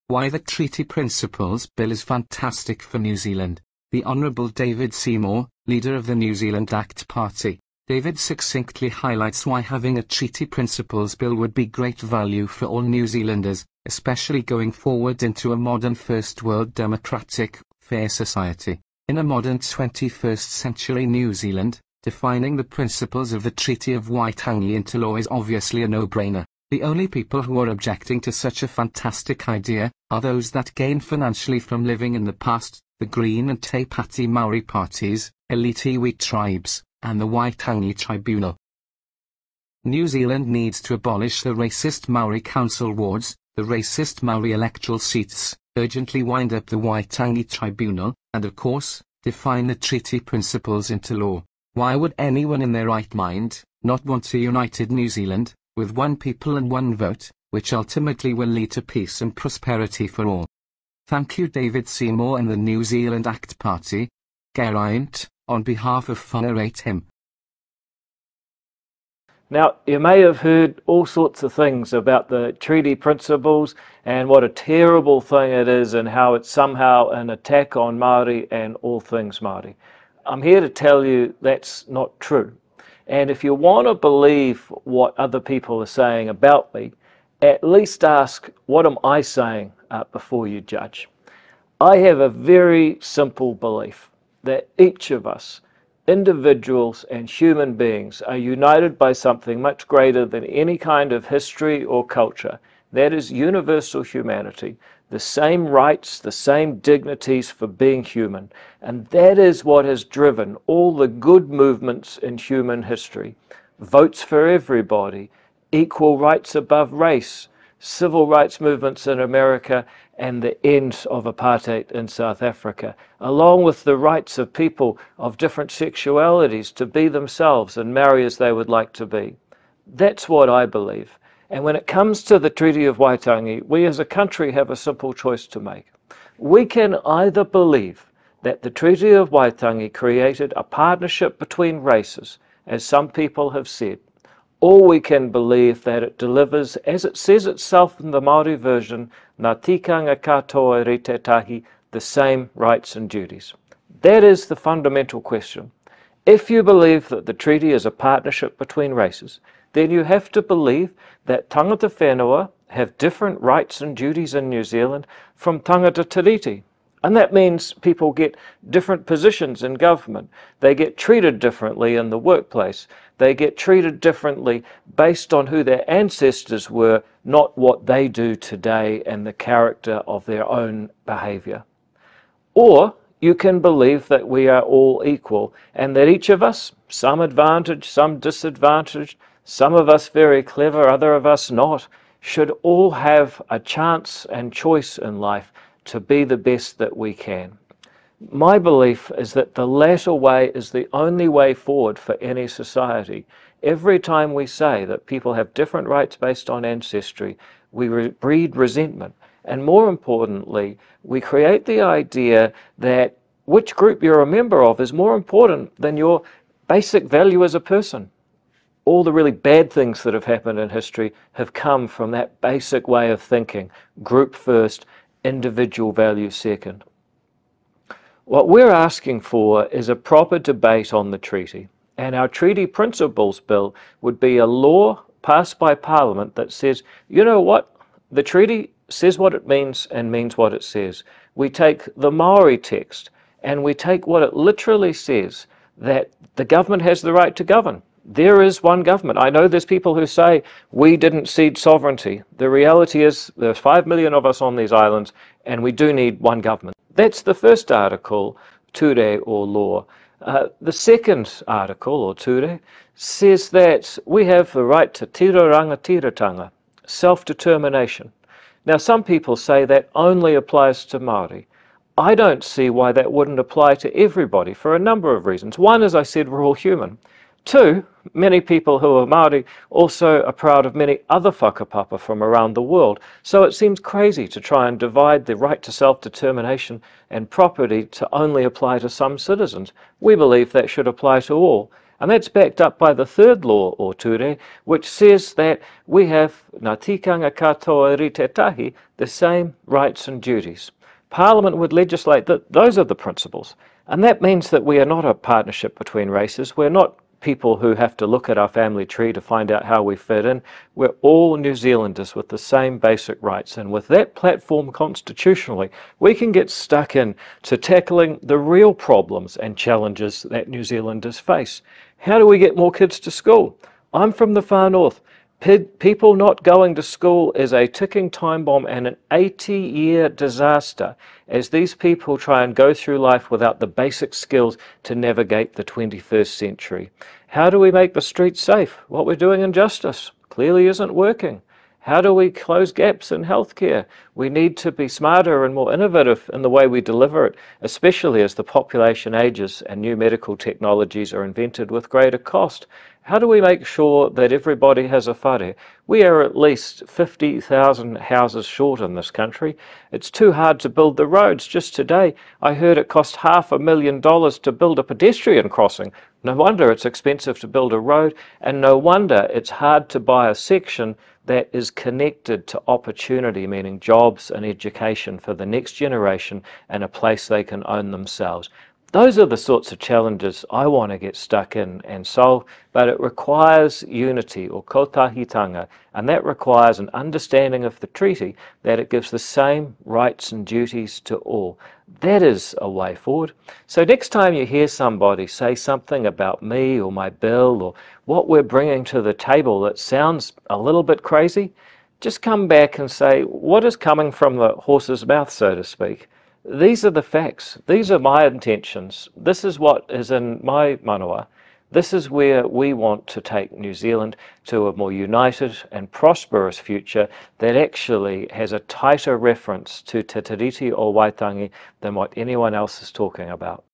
Why the Treaty Principles Bill is fantastic for New Zealand. The Honourable David Seymour, leader of the New Zealand ACT Party. David succinctly highlights why having a Treaty Principles Bill would be great value for all New Zealanders, especially going forward into a modern First World democratic, fair society. In a modern 21st century New Zealand, defining the principles of the Treaty of Waitangi into law is obviously a no-brainer. The only people who are objecting to such a fantastic idea are those that gain financially from living in the past, the Green and Te Pati Maori parties, elite iwi tribes, and the Waitangi Tribunal. New Zealand needs to abolish the racist Maori council wards, the racist Maori electoral seats, urgently wind up the Waitangi Tribunal, and of course, define the treaty principles into law. Why would anyone in their right mind not want a united New Zealand, with one people and one vote, which ultimately will lead to peace and prosperity for all? Thank you David Seymour and the New Zealand ACT Party. Geraint, on behalf of WhangareiTim. Now, you may have heard all sorts of things about the treaty principles and what a terrible thing it is and how it's somehow an attack on Māori and all things Māori. I'm here to tell you that's not true. And if you want to believe what other people are saying about me, at least ask, what am I saying before you judge? I have a very simple belief that each of us, individuals and human beings, are united by something much greater than any kind of history or culture. That is universal humanity, the same rights, the same dignities for being human. And that is what has driven all the good movements in human history. Votes for everybody, equal rights above race, civil rights movements in America, and the end of apartheid in South Africa, along with the rights of people of different sexualities to be themselves and marry as they would like to be. That's what I believe. And when it comes to the Treaty of Waitangi, we as a country have a simple choice to make. We can either believe that the Treaty of Waitangi created a partnership between races, as some people have said, or we can believe that it delivers, as it says itself in the Maori version, ngā tikanga katoa re te tahi, the same rights and duties. That is the fundamental question. If you believe that the treaty is a partnership between races, then you have to believe that tangata whenua have different rights and duties in New Zealand from tangata tiriti. And that means people get different positions in government. They get treated differently in the workplace. They get treated differently based on who their ancestors were, not what they do today and the character of their own behavior. Or you can believe that we are all equal and that each of us, some advantaged, some disadvantaged, some of us very clever, other of us not, should all have a chance and choice in life to be the best that we can. My belief is that the latter way is the only way forward for any society. Every time we say that people have different rights based on ancestry, we breed resentment. And more importantly, we create the idea that which group you're a member of is more important than your basic value as a person. All the really bad things that have happened in history have come from that basic way of thinking, group first, individual value second. What we're asking for is a proper debate on the treaty, and our Treaty Principles Bill would be a law passed by Parliament that says, you know what, the treaty says what it means and means what it says. We take the Maori text and we take what it literally says, that the government has the right to govern. There is one government. I know there's people who say we didn't cede sovereignty. The reality is there's 5 million of us on these islands and we do need one government. That's the first article, ture or law. The second article, or ture, says that we have the right to tiroranga tiratanga, self-determination. Now some people say that only applies to Māori. I don't see why that wouldn't apply to everybody for a number of reasons. One, as I said, we're all human. Two, many people who are Māori also are proud of many other whakapapa from around the world. So it seems crazy to try and divide the right to self-determination and property to only apply to some citizens. We believe that should apply to all. And that's backed up by the third law, o ture, which says that we have, ngā tikanga katoa rite tahi, the same rights and duties. Parliament would legislate that those are the principles. And that means that we are not a partnership between races. We're not people who have to look at our family tree to find out how we fit in. We're all New Zealanders with the same basic rights. And with that platform constitutionally, we can get stuck in to tackling the real problems and challenges that New Zealanders face. How do we get more kids to school? I'm from the far north. People not going to school is a ticking time bomb and an 80-year disaster as these people try and go through life without the basic skills to navigate the 21st century. How do we make the streets safe? What we're doing in justice clearly isn't working. How do we close gaps in healthcare? We need to be smarter and more innovative in the way we deliver it, especially as the population ages and new medical technologies are invented with greater cost. How do we make sure that everybody has a whare? We are at least 50,000 houses short in this country. It's too hard to build the roads. Just today, I heard it cost $500,000 to build a pedestrian crossing. No wonder it's expensive to build a road, and no wonder it's hard to buy a section that is connected to opportunity, meaning jobs and education for the next generation and a place they can own themselves. Those are the sorts of challenges I want to get stuck in and solve, but it requires unity or kotahitanga, and that requires an understanding of the treaty that it gives the same rights and duties to all. That is a way forward. So next time you hear somebody say something about me or my bill or what we're bringing to the table that sounds a little bit crazy, just come back and say, what is coming from the horse's mouth, so to speak? These are the facts. These are my intentions. This is what is in my manawa. This is where we want to take New Zealand to a more united and prosperous future that actually has a tighter reference to Te Tiriti o Waitangi than what anyone else is talking about.